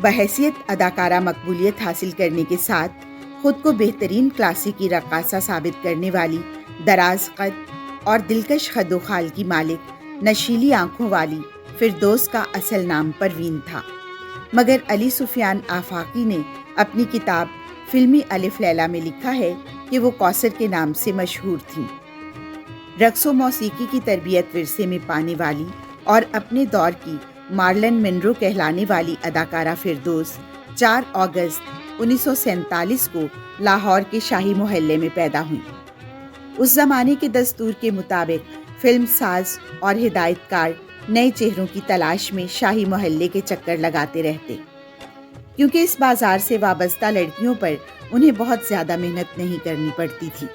بحیثیت اداکارہ مقبولیت حاصل کرنے کے ساتھ خود کو بہترین کلاسیکی رقاصہ ثابت کرنے والی دراز قد اور دلکش خد و خال کی مالک نشیلی آنکھوں والی فردوس کا اصل نام پروین تھا، مگر علی سفیان آفاقی نے اپنی کتاب فلمی الف لیلا میں لکھا ہے کہ وہ کوثر کے نام سے مشہور تھیں۔ رقص و موسیقی کی تربیت ورثے میں پانے والی اور اپنے دور کی مارلن منرو کہلانے والی اداکارہ فردوس 4 اگست 1947 کو لاہور کے شاہی محلے میں پیدا ہوئی۔ اس زمانے کے دستور کے مطابق فلم ساز اور ہدایت کار نئے چہروں کی تلاش میں شاہی محلے کے چکر لگاتے رہتے، کیونکہ اس بازار سے وابستہ لڑکیوں پر انہیں بہت زیادہ محنت نہیں کرنی پڑتی تھی۔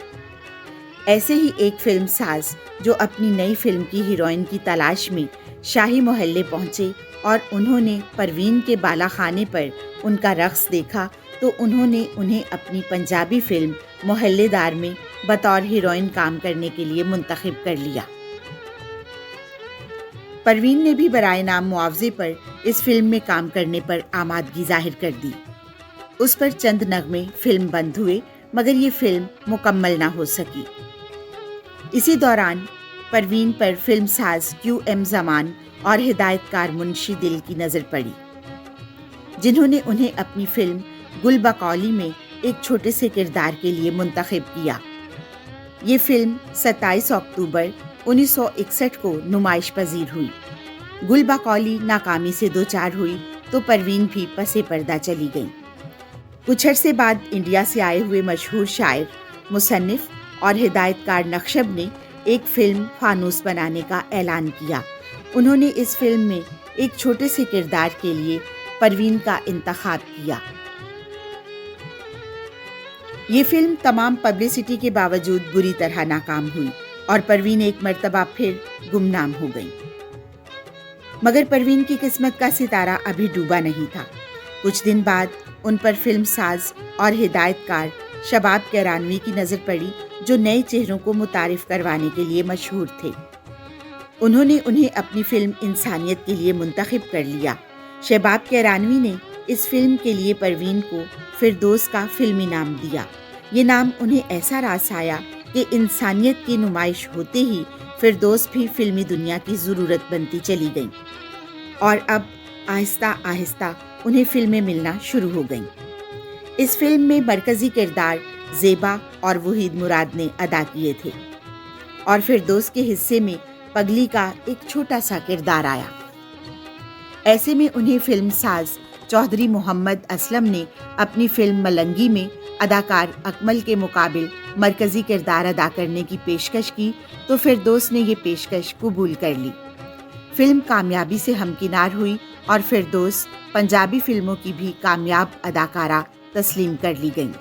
ایسے ہی ایک فلم ساز جو اپنی نئی فلم کی ہیروئن کی تلاش میں شاہی محلے پہنچے اور انہوں نے پروین کے بالا خانے پر ان کا رقص دیکھا تو انہوں نے انہیں اپنی پنجابی فلم محلے دار میں بطور ہیروئن کام کرنے کے لیے منتخب کر لیا۔ پروین نے بھی برائے نام معاوضے پر اس فلم میں کام کرنے پر آمادگی ظاہر کر دی۔ اس پر چند نغمے فلم بند ہوئے، مگر یہ فلم مکمل نہ ہو سکی۔ اسی دوران پروین پر فلم ساز کیو ایم زمان اور ہدایت کار منشی دل کی نظر پڑی، جنہوں نے انہیں اپنی فلم گل بقولی میں ایک چھوٹے سے کردار کے لیے منتخب کیا۔ یہ فلم 27 اکتوبر 1961 کو نمائش پذیر ہوئی۔ گل بقولی ناکامی سے دوچار ہوئی تو پروین بھی پس پردہ چلی گئیں۔ کچھ عرصے بعد انڈیا سے آئے ہوئے مشہور شاعر، مصنف اور ہدایت کار نقشب نے ایک فلم فانوس بنانے کا اعلان کیا۔ انہوں نے اس فلم میں ایک چھوٹے سے کردار کے لیے پروین کا انتخاب کیا۔ یہ فلم تمام پبلسٹی کے باوجود بری طرح ناکام ہوئی اور پروین ایک مرتبہ پھر گمنام ہو گئی۔ مگر پروین کی قسمت کا ستارہ ابھی ڈوبا نہیں تھا۔ کچھ دن بعد ان پر فلم ساز اور ہدایت کار شباب کیرانوی کی نظر پڑی، جو نئے چہروں کو متعارف کروانے کے لیے مشہور تھے۔ انہوں نے انہیں اپنی فلم انسانیت کے لیے منتخب کر لیا۔ شباب کیرانوی نے اس فلم کے لیے پروین کو فردوس کا فلمی نام دیا۔ یہ نام انہیں ایسا راس آیا کہ انسانیت کی نمائش ہوتے ہی فردوس بھی فلمی دنیا کی ضرورت بنتی چلی گئیں، اور اب آہستہ آہستہ انہیں فلمیں ملنا شروع ہو گئیں۔ اس فلم میں مرکزی کردار زیبا اور وحید مراد نے ادا کیے تھے، اور فردوس کے حصے میں پگلی کا ایک چھوٹا سا کردار آیا۔ ایسے میں انہیں فلم ساز چودھری محمد اسلم نے اپنی فلم ملنگی میں اداکار اکمل کے مقابل مرکزی کردار ادا کرنے کی پیشکش کی تو فردوس نے یہ پیشکش قبول کر لی۔ فلم کامیابی سے ہمکنار ہوئی اور فردوس پنجابی فلموں کی بھی کامیاب اداکارہ تسلیم کر لی گئیں۔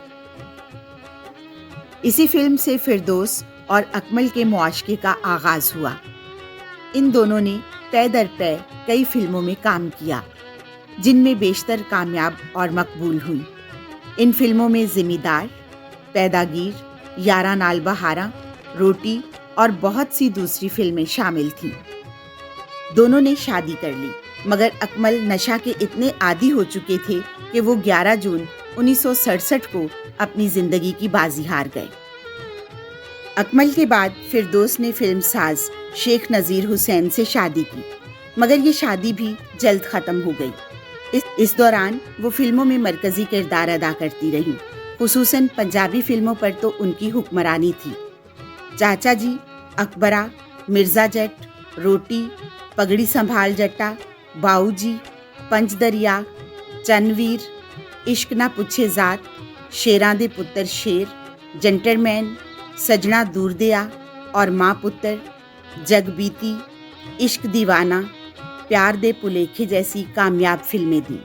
اسی فلم سے فردوس اور اکمل کے معاشقے کا آغاز ہوا۔ ان دونوں نے پے در پے کئی فلموں میں کام کیا، جن میں بیشتر کامیاب اور مقبول ہوئی۔ ان فلموں میں ذمہ دار، پیداگیر، یاراں نال بہاراں، روٹی اور بہت سی دوسری فلمیں شامل تھیں۔ دونوں نے شادی کر لی، مگر اکمل نشہ کے اتنے عادی ہو چکے تھے کہ وہ 11 جون 1967 کو اپنی زندگی کی بازی ہار گئے۔ اکمل کے بعد فردوس نے فلم ساز شیخ نذیر حسین سے شادی کی، مگر یہ شادی بھی جلد ختم ہو گئی۔ اس دوران وہ فلموں میں مرکزی کردار ادا کرتی رہیں، خصوصاً پنجابی فلموں پر تو ان کی حکمرانی تھی۔ چاچا جی، اکبرا، مرزا جٹ، روٹی، پگڑی سنبھال جٹا، باؤ جی، پنچ دریا، چنویر، عشق نہ پوچھے ذات، شیراں دے پتر شیر، جنٹلمین، سجنا دور دیا اور ماں پتر، جگ بیتی، عشق دیوانہ، پیار دے پلیکھے جیسی کامیاب فلمیں دیں۔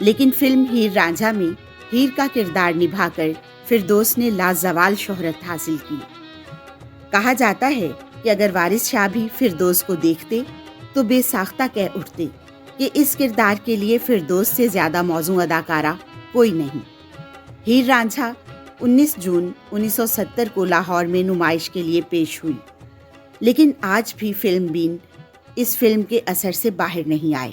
لیکن فلم ہیر رانجھا میں ہیر کا کردار نبھا کر فردوس نے لازوال شہرت حاصل کی۔ کہا جاتا ہے کہ اگر وارث شاہ بھی فردوس کو دیکھتے تو بے ساختہ کہہ اٹھتے کہ اس کردار کے لیے فردوس سے زیادہ موزوں اداکارہ کوئی نہیں۔ ہیر رانجھا 19 جون 1970 کو لاہور میں نمائش کے لیے پیش ہوئی، لیکن آج بھی فلم بین اس فلم کے اثر سے باہر نہیں آئے۔